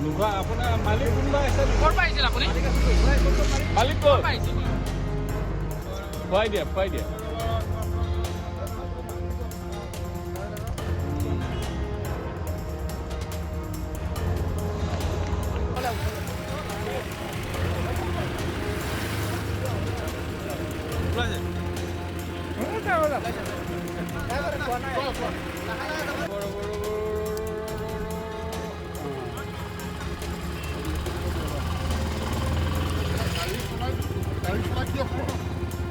লুকা আপোনাৰ মালিক কোনোবা আছে ক'ৰ পৰা আহিছিল আপুনি মালিক ক'ত আহিছিল খুৱাই দিয়া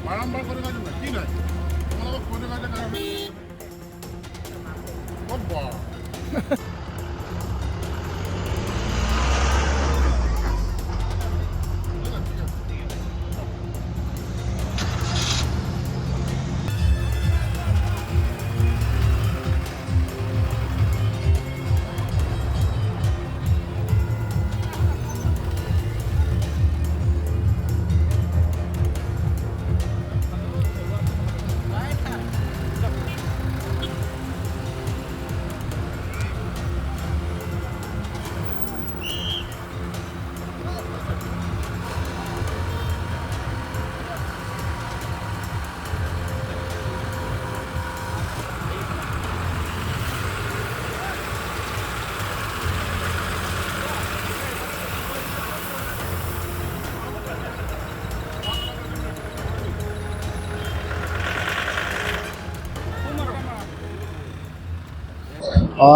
বাৰম্বাৰ কৰে কাজ না কি নাই তোমাদেৰ ফোনে কাজে কাজ বাবা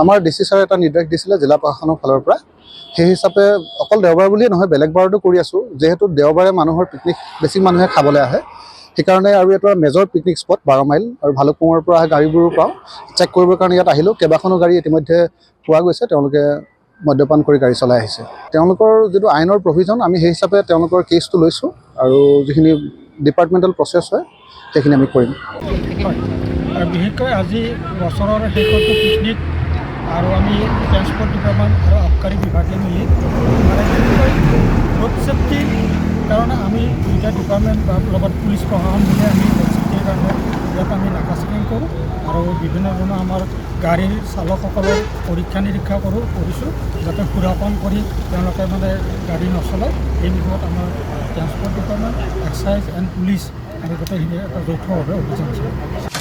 আমাৰ ডিচি ছাৰে এটা নিৰ্দেশ দিছিলে জিলা প্ৰশাসনৰ ফালৰ পৰা সেই হিচাপে অকল দেওবাৰ বুলিয়ে নহয় বেলেগ বাৰতো কৰি আছোঁ যিহেতু দেওবাৰে মানুহৰ পিকনিক বেছি মানুহে খাবলৈ আহে সেইকাৰণে আৰু এটা মেজৰ পিকনিক স্পট 12 মাইল আৰু ভালুকপুঙৰ পৰা অহা গাড়ীবোৰো পাওঁ চেক কৰিবৰ কাৰণে ইয়াত আহিলোঁ কেইবাখনো গাড়ী ইতিমধ্যে পোৱা গৈছে তেওঁলোকে মদ্যপান কৰি গাড়ী চলাই আহিছে তেওঁলোকৰ যিটো আইনৰ প্ৰভিজন আমি সেই হিচাপে তেওঁলোকৰ কেছটো লৈছোঁ আৰু যিখিনি ডিপাৰ্টমেণ্টেল প্ৰচেছ হয় সেইখিনি আমি কৰিম আৰু বিশেষকৈ আজি বছৰৰ শেষৰটো পিকনিক আৰু আমি ট্ৰেন্সপৰ্ট ডিপাৰ্টমেণ্ট আৰু আবকাৰী বিভাগে মিলি মানে বিশেষকৈ ৰোড ছেফটিৰ কাৰণে আমি দুইটা ডিপাৰ্টমেণ্ট বা লগত পুলিচ প্ৰশাসন মিলি আমি ৰোড ছেফটিৰ কাৰণে ইয়াত আমি নাকা চেকিং কৰোঁ আৰু বিভিন্ন ধৰণৰ আমাৰ গাড়ীৰ চালকসকলৰ পৰীক্ষা নিৰীক্ষা কৰিছোঁ যাতে সুৰাপান কৰি তেওঁলোকে মানে গাড়ী নচলায় এই বিষয়ত আমাৰ transport department excise and police আৰু গোটেইখিনি এটা যৌথভাৱে অভিযান চলায়